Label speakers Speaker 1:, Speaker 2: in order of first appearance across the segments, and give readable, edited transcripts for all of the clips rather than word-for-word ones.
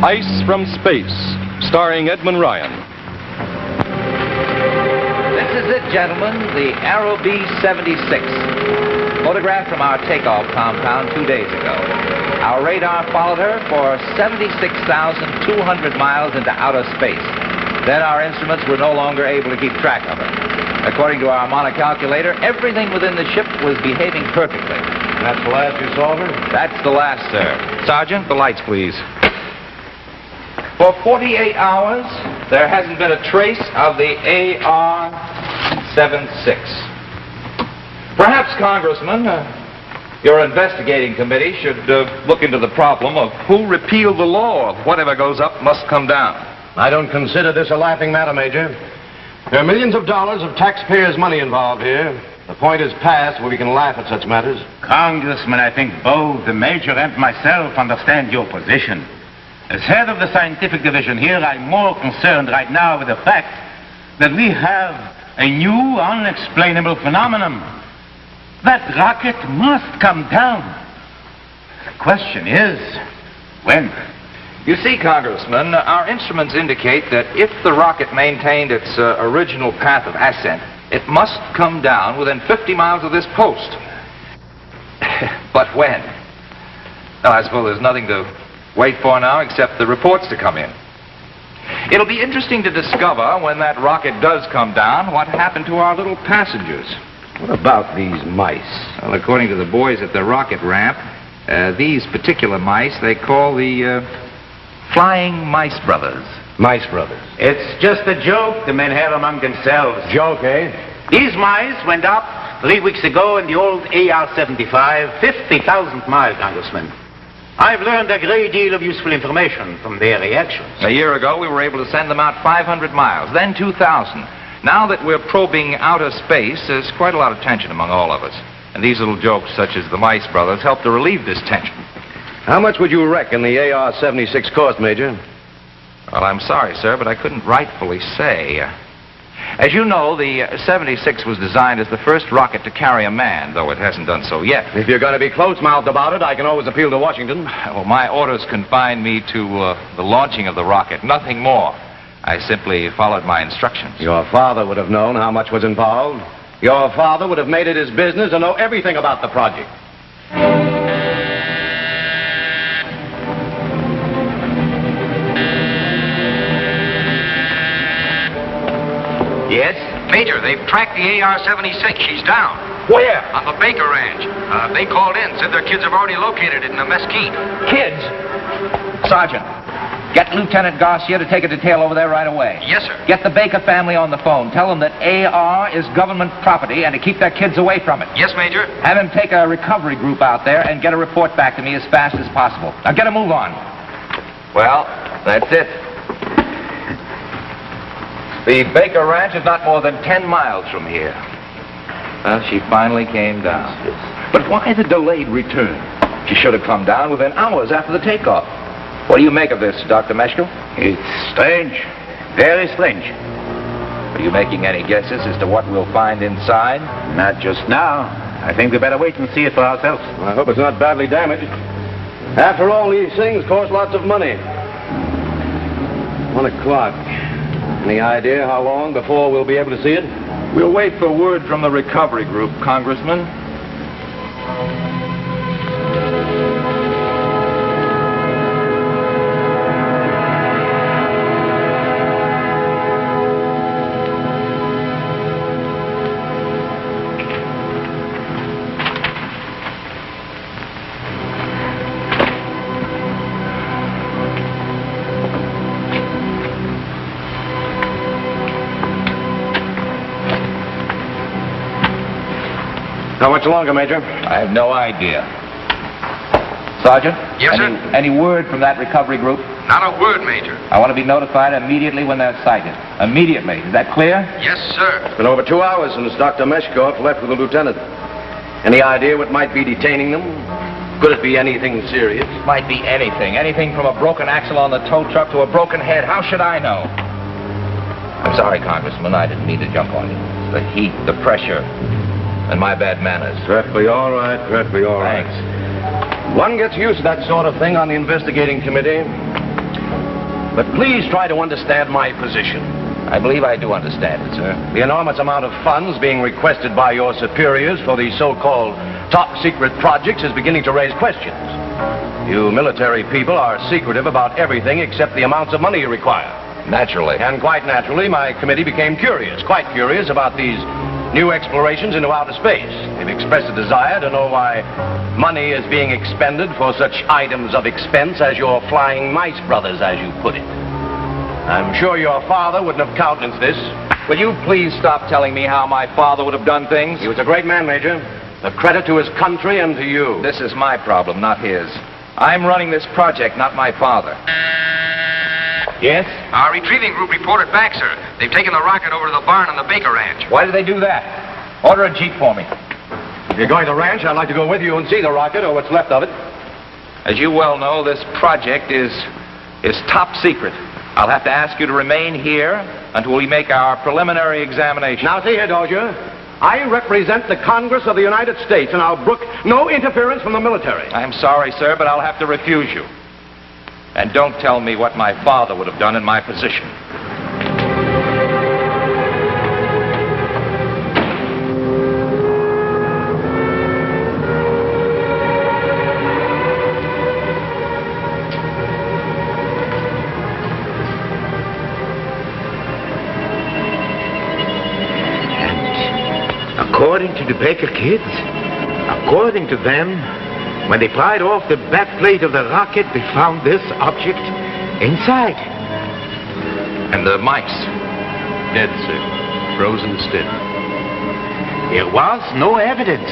Speaker 1: Ice from Space, starring Edmund Ryan.
Speaker 2: This is it, gentlemen, the Arrow B-76, photographed from our takeoff compound 2 days ago. Our radar followed her for 76,200 miles into outer space. Then our instruments were no longer able to keep track of her. According to our monocalculator, everything within the ship was behaving perfectly.
Speaker 3: That's the last you saw of her?
Speaker 2: That's the last, sir. Sergeant, the lights, please. For 48 hours, there hasn't been a trace of the AR-76. Perhaps, Congressman, your investigating committee should look into the problem of who repealed the law of whatever goes up must come down.
Speaker 3: I don't consider this a laughing matter, Major. There are millions of dollars of taxpayers' money involved here. The point is past where we can laugh at such matters.
Speaker 4: Congressman, I think both the Major and myself understand your position. As head of the scientific division here, I'm more concerned right now with the fact that we have a new, unexplainable phenomenon. That rocket must come down. The question is, when?
Speaker 2: You see, Congressman, our instruments indicate that if the rocket maintained its original path of ascent, it must come down within 50 miles of this post. But when? Now, I suppose there's nothing to wait for now except the reports to come in. It'll be interesting to discover when that rocket does come down what happened to our little passengers.
Speaker 3: What about these mice?
Speaker 2: Well, according to the boys at the rocket ramp, these particular mice they call the Flying Mice Brothers.
Speaker 3: Mice Brothers.
Speaker 4: It's just a joke the men have among themselves.
Speaker 3: Joke, eh?
Speaker 4: These mice went up 3 weeks ago in the old AR-75, 50,000 miles, Congressman. I've learned a great deal of useful information from their reactions.
Speaker 2: A year ago, we were able to send them out 500 miles, then 2,000. Now that we're probing outer space, there's quite a lot of tension among all of us. And these little jokes, such as the Mice Brothers, help to relieve this tension.
Speaker 3: How much would you reckon the AR-76 cost, Major?
Speaker 2: Well, I'm sorry, sir, but I couldn't rightfully say. As you know, the 76 was designed as the first rocket to carry a man, though it hasn't done so yet.
Speaker 3: If you're going to be close-mouthed about it, I can always appeal to Washington.
Speaker 2: Well, my orders confined me to the launching of the rocket, nothing more. I simply followed my instructions.
Speaker 3: Your father would have known how much was involved. Your father would have made it his business to know everything about the project.
Speaker 4: Yes?
Speaker 5: Major, they've tracked the AR-76. She's down.
Speaker 2: Where?
Speaker 5: On the Baker Ranch. They called in, said their kids have already located it in a mesquite.
Speaker 2: Kids? Sergeant, get Lieutenant Garcia to take a detail over there right away.
Speaker 5: Yes, sir.
Speaker 2: Get the Baker family on the phone. Tell them that AR is government property and to keep their kids away from it.
Speaker 5: Yes, Major.
Speaker 2: Have him take a recovery group out there and get a report back to me as fast as possible. Now get a move on. Well, that's it. The Baker Ranch is not more than 10 miles from here. Well, she finally came down. But why the delayed return? She should have come down within hours after the takeoff. What do you make of this, Dr. Meshkel?
Speaker 4: It's strange. Very strange.
Speaker 2: Are you making any guesses as to what we'll find inside?
Speaker 4: Not just now. I think we better wait and see it for ourselves.
Speaker 3: I hope it's not badly damaged. After all, these things cost lots of money. 1 o'clock. Any idea how long before we'll be able to see it?
Speaker 2: We'll wait for word from the recovery group, Congressman.
Speaker 3: How much longer, Major?
Speaker 2: I have no idea. Sergeant?
Speaker 5: Yes, sir?
Speaker 2: Any word from that recovery group?
Speaker 5: Not a word, Major.
Speaker 2: I want to be notified immediately when they're sighted. Immediately. Is that clear?
Speaker 5: Yes, sir.
Speaker 3: It's been over 2 hours since Dr. Meshkoff left with the lieutenant. Any idea what might be detaining them? Could it be anything serious?
Speaker 2: Might be anything. Anything from a broken axle on the tow truck to a broken head. How should I know? I'm sorry, Congressman. I didn't mean to jump on you. The heat, the pressure, and my bad manners.
Speaker 3: Perfectly all right, perfectly all right.
Speaker 2: Thanks.
Speaker 3: One gets used to that sort of thing on the investigating committee. But please try to understand my position.
Speaker 2: I believe I do understand it, sir.
Speaker 3: The enormous amount of funds being requested by your superiors for these so-called top-secret projects is beginning to raise questions. You military people are secretive about everything except the amounts of money you require.
Speaker 2: Naturally.
Speaker 3: And quite naturally, my committee became curious, quite curious about these new explorations into outer space. They've expressed a desire to know why money is being expended for such items of expense as your flying mice brothers, as you put it. I'm sure your father wouldn't have countenanced this.
Speaker 2: Will you please stop telling me how my father would have done things?
Speaker 3: He was a great man, Major. A credit to his country and to you.
Speaker 2: This is my problem, not his. I'm running this project, not my father. Yes?
Speaker 5: Our retrieving group reported back, sir. They've taken the rocket over to the barn on the Baker Ranch.
Speaker 2: Why did they do that? Order a jeep for me.
Speaker 3: If you're going to the ranch, I'd like to go with you and see the rocket or what's left of it.
Speaker 2: As you well know, this project is top secret. I'll have to ask you to remain here until we make our preliminary examination.
Speaker 3: Now, see here, Dozier. I represent the Congress of the United States, and I'll brook no interference from the military.
Speaker 2: I'm sorry, sir, but I'll have to refuse you. And don't tell me what my father would have done in my position.
Speaker 4: According to the Baker kids, according to them, when they pried off the back plate of the rocket, they found this object inside.
Speaker 2: And the mice?
Speaker 3: Dead, sir. Frozen stiff.
Speaker 4: There was no evidence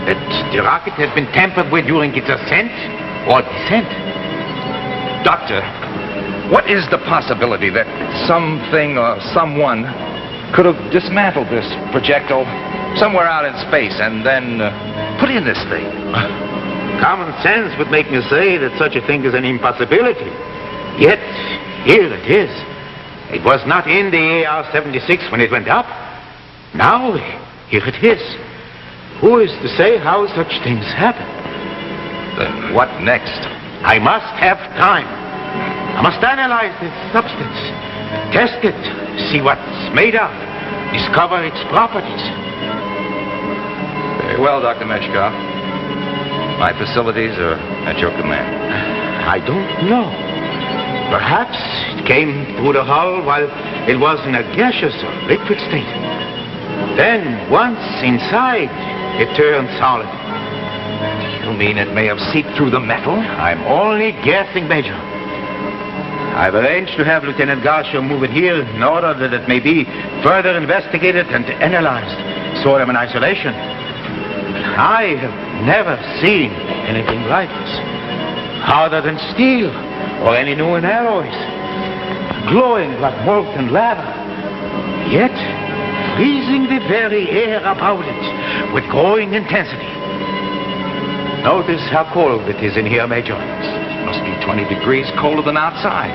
Speaker 4: that the rocket had been tampered with during its ascent or descent.
Speaker 2: Doctor, what is the possibility that something or someone could have dismantled this projectile somewhere out in space and then put in this thing?
Speaker 4: Common sense would make me say that such a thing is an impossibility. Yet, here it is. It was not in the AR-76 when it went up. Now, here it is. Who is to say how such things happen?
Speaker 2: Then what next?
Speaker 4: I must have time. I must analyze this substance, test it, see what it's made of, discover its properties.
Speaker 2: Very well, Dr. Meshkov. My facilities are at your command.
Speaker 4: I don't know. Perhaps it came through the hull while it was in a gaseous or liquid state. Then, once inside, it turned solid.
Speaker 2: You mean it may have seeped through the metal?
Speaker 4: I'm only guessing, Major. I've arranged to have Lieutenant Garcia move it here in order that it may be further investigated and analyzed, sort of in isolation. I have never seen anything like this, harder than steel or any new alloys, glowing like molten lava, yet freezing the very air about it with growing intensity. Notice how cold it is in here, Major.
Speaker 2: It must be 20 degrees colder than outside.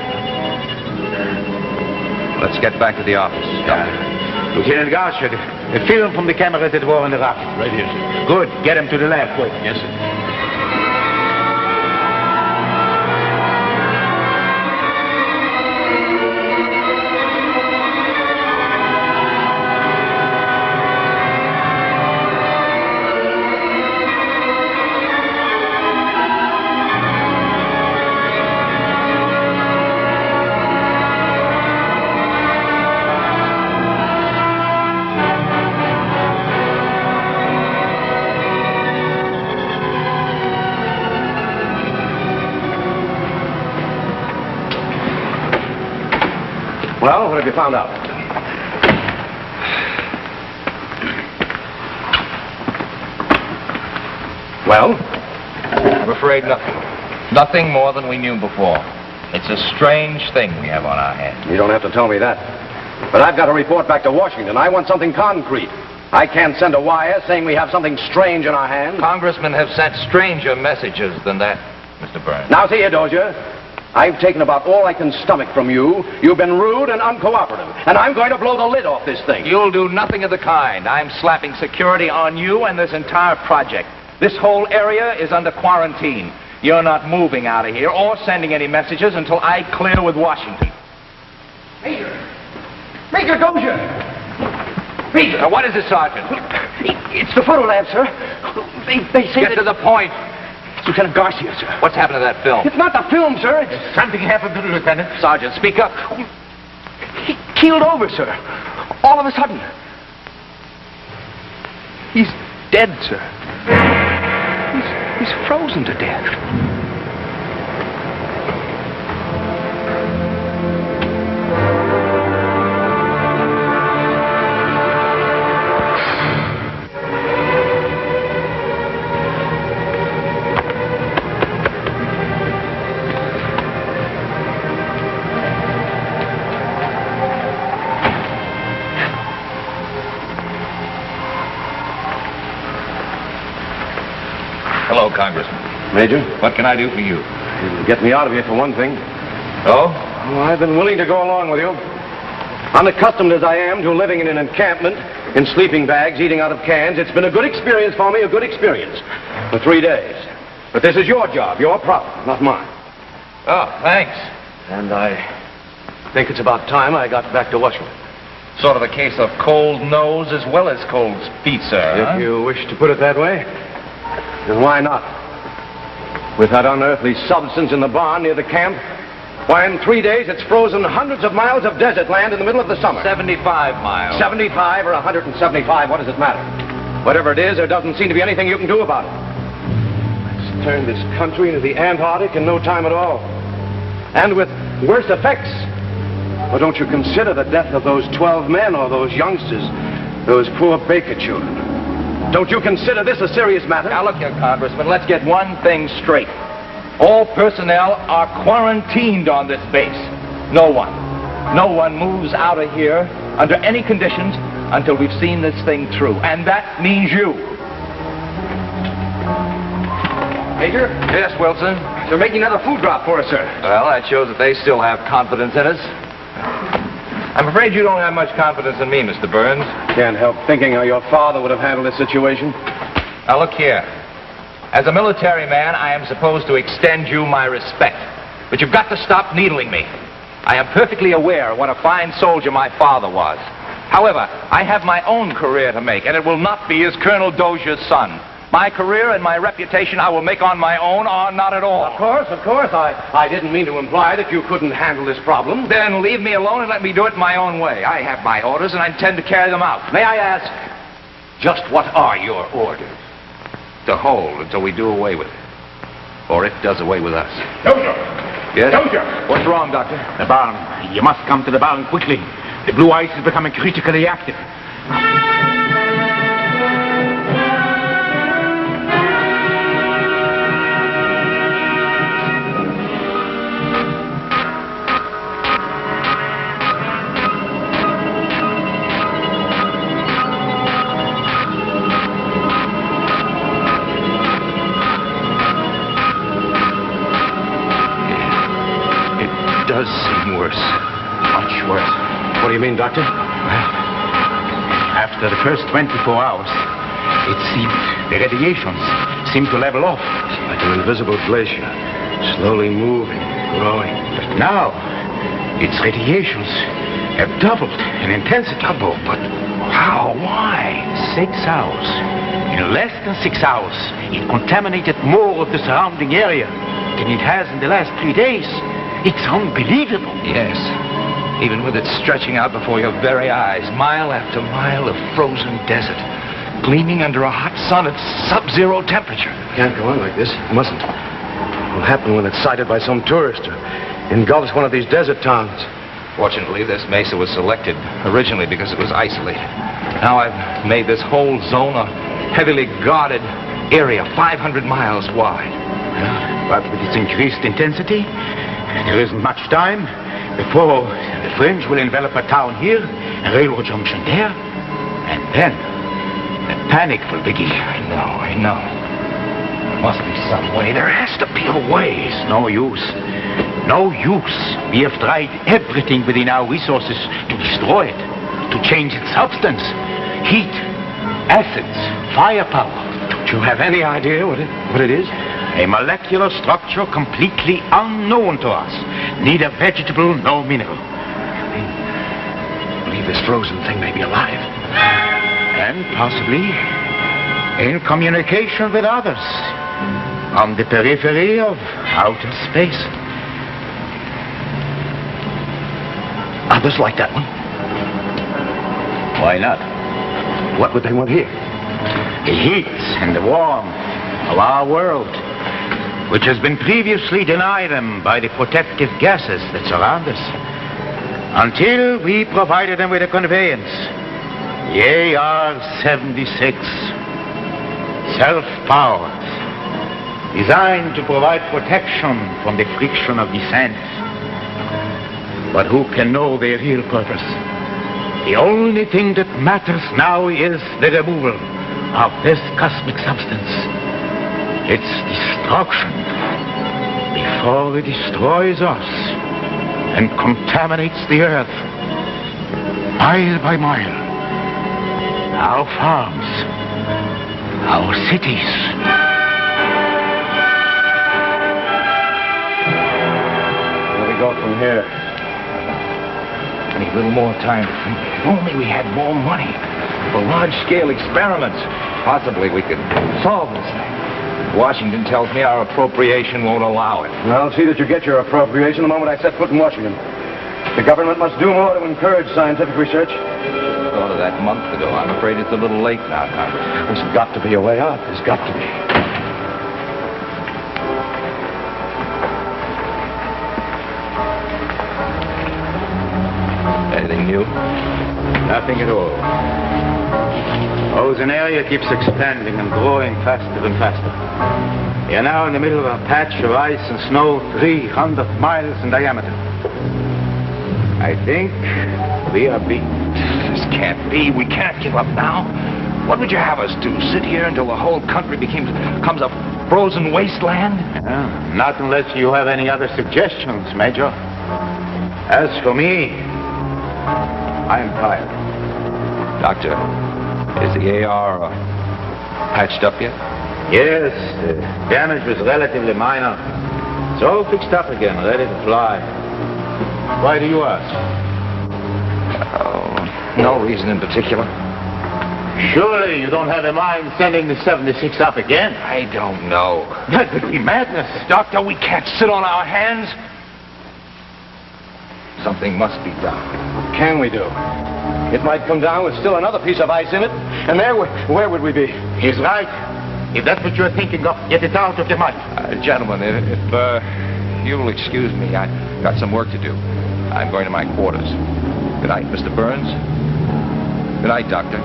Speaker 2: Let's get back to the office.
Speaker 4: Lieutenant Garcia, the film from the camera that were in the rocket.
Speaker 3: Right here, sir.
Speaker 4: Good. Get him to the lab, quick.
Speaker 3: Yes, sir. Well, what have you found out? Well?
Speaker 2: I'm afraid nothing. Nothing more than we knew before. It's a strange thing we have on our hands.
Speaker 3: You don't have to tell me that. But I've got to report back to Washington. I want something concrete. I can't send a wire saying we have something strange in our hands.
Speaker 2: Congressmen have sent stranger messages than that, Mr. Burns.
Speaker 3: Now, see here, Dozier. I've taken about all I can stomach from you. You've been rude and uncooperative. And I'm going to blow the lid off this thing.
Speaker 2: You'll do nothing of the kind. I'm slapping security on you and this entire project. This whole area is under quarantine. You're not moving out of here or sending any messages until I clear with Washington.
Speaker 3: Major Dozier! Major!
Speaker 2: What is it, Sergeant?
Speaker 3: It's the photo lab, sir. They say
Speaker 2: Get to the point.
Speaker 3: It's Lieutenant Garcia, sir.
Speaker 2: What's happened to that film?
Speaker 3: It's not the film, sir. It's...
Speaker 4: Something happened to the lieutenant.
Speaker 2: Sergeant, speak up.
Speaker 3: He keeled over, sir. All of a sudden. He's dead, sir. He's frozen to death.
Speaker 2: Hello, Congressman.
Speaker 3: Major,
Speaker 2: What can I do for you?
Speaker 3: get me out of here for one thing.
Speaker 2: Oh?
Speaker 3: Well, I've been willing to go along with you. Unaccustomed as I am to living in an encampment, in sleeping bags, eating out of cans, it's been a good experience for me, a good experience. For 3 days. But this is your job, your problem, not mine.
Speaker 2: Oh, thanks.
Speaker 3: And I think it's about time I got back to Washington.
Speaker 2: Sort of a case of cold nose as well as cold feet, sir.
Speaker 3: If you wish to put it that way, then why not? With that unearthly substance in the barn near the camp, why, in 3 days it's frozen hundreds of miles of desert land in the middle of the summer.
Speaker 2: 75 miles.
Speaker 3: 75 or 175, what does it matter? Whatever it is, there doesn't seem to be anything you can do about it. Let's turn this country into the Antarctic in no time at all. And with worse effects. Well, don't you consider the death of those 12 men or those youngsters, those poor Baker children? Don't you consider this a serious matter?
Speaker 2: Now, look here, Congressman, let's get one thing straight. All personnel are quarantined on this base. No one moves out of here under any conditions until we've seen this thing through. And that means you.
Speaker 3: Major?
Speaker 2: Yes, Wilson?
Speaker 3: They're making another food drop for us, sir.
Speaker 2: Well, that shows that they still have confidence in us. I'm afraid you don't have much confidence in me, Mr. Burns.
Speaker 3: Can't help thinking how your father would have handled this situation.
Speaker 2: Now, look here. As a military man, I am supposed to extend you my respect. But you've got to stop needling me. I am perfectly aware what a fine soldier my father was. However, I have my own career to make, and it will not be as Colonel Dozier's son. My career and my reputation I will make on my own or not at all.
Speaker 3: Of course. I didn't mean to imply that you couldn't handle this problem.
Speaker 2: Then leave me alone and let me do it my own way. I have my orders, and I intend to carry them out.
Speaker 3: May I ask, just what are your orders?
Speaker 2: To hold until we do away with it. Or it does away with us.
Speaker 4: Dozier!
Speaker 2: Yes?
Speaker 4: Dozier!
Speaker 2: What's wrong, Doctor?
Speaker 4: The barn. You must come to the barn quickly. The blue ice is becoming critically active.
Speaker 2: It does seem worse. Much worse.
Speaker 3: What do you mean, Doctor?
Speaker 4: Well, after the first 24 hours, it seemed the radiations seemed to level off.
Speaker 3: Like an invisible glacier, slowly moving, growing.
Speaker 4: But now, its radiations have doubled in intensity.
Speaker 3: Double, but how? Why?
Speaker 4: 6 hours. In less than 6 hours, it contaminated more of the surrounding area than it has in the last 3 days. It's unbelievable.
Speaker 2: Yes. Even with it stretching out before your very eyes, mile after mile of frozen desert, gleaming under a hot sun at sub-zero temperature.
Speaker 3: Can't go on like this. It mustn't. What'll happen when it's sighted by some tourist or engulfs one of these desert towns?
Speaker 2: Fortunately, this mesa was selected originally because it was isolated. Now I've made this whole zone a heavily guarded area, 500 miles wide.
Speaker 4: But with its increased intensity, there isn't much time before the French will envelop a town here, a railroad junction there, and then the panic will begin.
Speaker 2: I know. There must be some way. There has to be a way.
Speaker 4: It's no use. No use. We have tried everything within our resources to destroy it, to change its substance, heat, acids, firepower.
Speaker 3: Don't you have any idea what it is?
Speaker 4: A molecular structure completely unknown to us. Neither vegetable nor mineral.
Speaker 3: frozen thing may be alive.
Speaker 4: And possibly in communication with others on the periphery of outer space.
Speaker 3: Others like that one?
Speaker 4: Why not?
Speaker 3: What would they want here?
Speaker 4: The heat and the warmth of our world, which has been previously denied them by the protective gases that surround us, until we provided them with a conveyance, the AR-76, self-powered, designed to provide protection from the friction of descent. But who can know their real purpose? The only thing that matters now is the removal of this cosmic substance, its destruction, before it destroys us and contaminates the earth, mile by mile. Our farms, our cities.
Speaker 3: Where do we go from here?
Speaker 2: I need a little more time to think. If only we had more money for large-scale experiments. Possibly we could solve this thing. Washington tells me our appropriation won't allow it.
Speaker 3: I'll see that you get your appropriation the moment I set foot in Washington. The government must do more to encourage scientific research.
Speaker 2: Thought of that months ago. I'm afraid it's a little late now, Congressman.
Speaker 3: There's got to be a way out. There's got to be.
Speaker 2: Anything new?
Speaker 4: Nothing at all. Ozone area keeps expanding and growing faster and faster. We are now in the middle of a patch of ice and snow 300 miles in diameter. I think we are beaten.
Speaker 2: This can't be. We can't give up now. What would you have us do? Sit here until the whole country becomes a frozen wasteland?
Speaker 4: Not unless you have any other suggestions, Major. As for me, I'm tired.
Speaker 2: Doctor, is the AR patched up yet?
Speaker 4: Yes, the damage was relatively minor. It's all fixed up again, ready to fly. Why do you ask?
Speaker 2: Oh, no reason in particular.
Speaker 4: Surely you don't have in mind sending the 76 up again?
Speaker 2: I don't know.
Speaker 4: That would be madness.
Speaker 2: Doctor, we can't sit on our hands. Something must be done.
Speaker 3: What can we do? It might come down with still another piece of ice in it, and there, where would we be?
Speaker 4: He's right. If that's what you're thinking of, get it out of your mind.
Speaker 2: Gentlemen, if you'll excuse me, I've got some work to do. I'm going to my quarters. Good night, Mr. Burns. Good night, Doctor.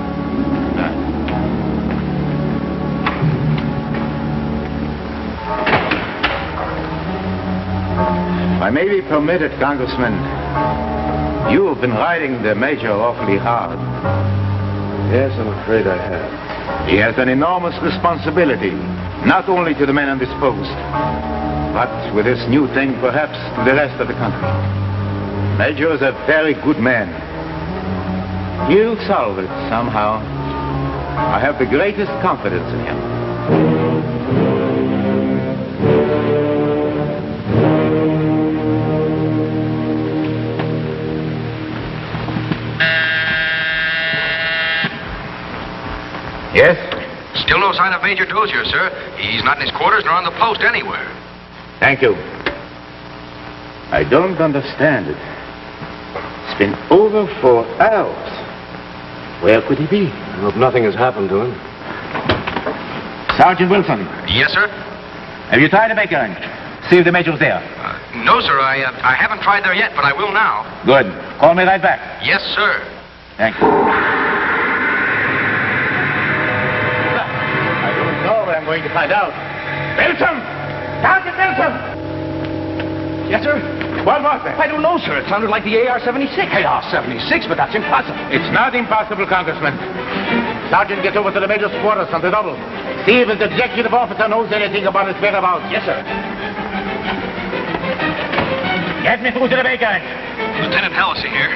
Speaker 4: If I may be permitted, Congressman, you have been riding the Major awfully hard.
Speaker 3: Yes, I'm afraid I have.
Speaker 4: He has an enormous responsibility, not only to the men on this post, but with this new thing, perhaps to the rest of the country. Major is a very good man. He'll solve it somehow. I have the greatest confidence in him. Yes?
Speaker 5: Still no sign of Major Dozier, sir. He's not in his quarters nor on the post anywhere.
Speaker 4: Thank you. I don't understand it. It's been over 4 hours. Where could he be?
Speaker 3: I hope nothing has happened to him.
Speaker 4: Sergeant Wilson,
Speaker 5: Yes, sir?
Speaker 4: have you tried to make a see if the Major's there?
Speaker 5: No, sir. I haven't tried there yet, but I will now.
Speaker 4: Good. Call me right back.
Speaker 5: Yes, sir.
Speaker 4: Thank you. I don't know, but I'm going to find out. Wilson! Sergeant Wilson!
Speaker 3: Yes, sir?
Speaker 4: What was that?
Speaker 3: I don't know, sir. It sounded like the AR-76. AR-76, but that's impossible.
Speaker 4: It's not impossible, Congressman. Sergeant, get over to the Major's quarters on the double. See if his executive officer knows anything about his whereabouts.
Speaker 3: Yes, sir.
Speaker 4: Get me through to the Baker.
Speaker 5: Lieutenant Hallisey here.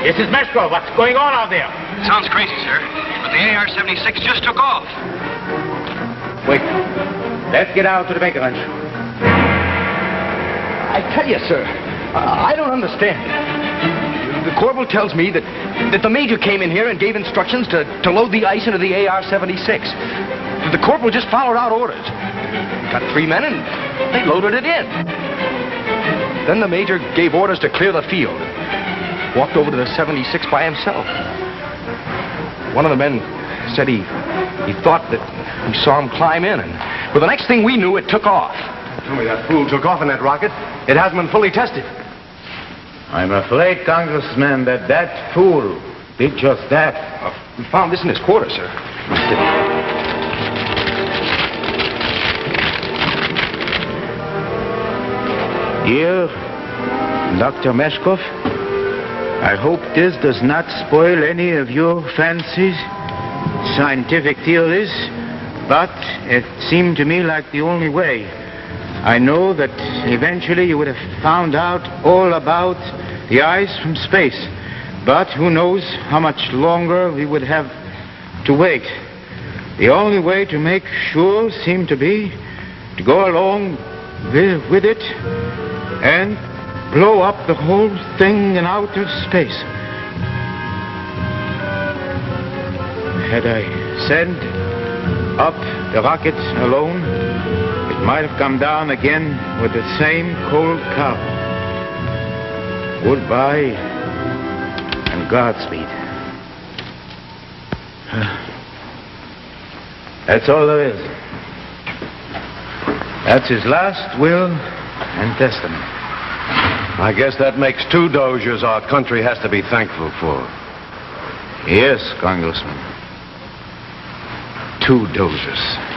Speaker 4: This is Meshko. What's going on out there?
Speaker 5: Sounds crazy, sir, but the AR-76 just took off.
Speaker 4: Wait. Let's get out to the Baker Ranch.
Speaker 3: I tell you, sir, I don't understand.
Speaker 2: You
Speaker 6: the corporal tells me that the major came in here and gave instructions to load the ice into the AR-76. The corporal just followed out orders. Got 3 men and they loaded it in. Then the major gave orders to clear the field. Walked over to the 76 by himself. One of the men said he thought that he saw him climb in, and well, the next thing we knew, it took off.
Speaker 3: Tell me, that fool took off in that rocket. It hasn't been fully tested.
Speaker 4: I'm afraid, Congressman, that fool did just that.
Speaker 6: We found this in his quarters, sir.
Speaker 4: Here, Dr. Meshkov, I hope this does not spoil any of your fancies, scientific theories, but it seemed to me like the only way. I know that eventually you would have found out all about the ice from space, but who knows how much longer we would have to wait. The only way to make sure seemed to be to go along with it and blow up the whole thing in outer space. Had I sent up the rocket alone, it might have come down again with the same cold cargo. Goodbye and Godspeed. That's all there is. That's his last will and testament.
Speaker 3: I guess that makes 2 Dozers our country has to be thankful for.
Speaker 4: Yes, Congressman.
Speaker 3: 2 Dozers.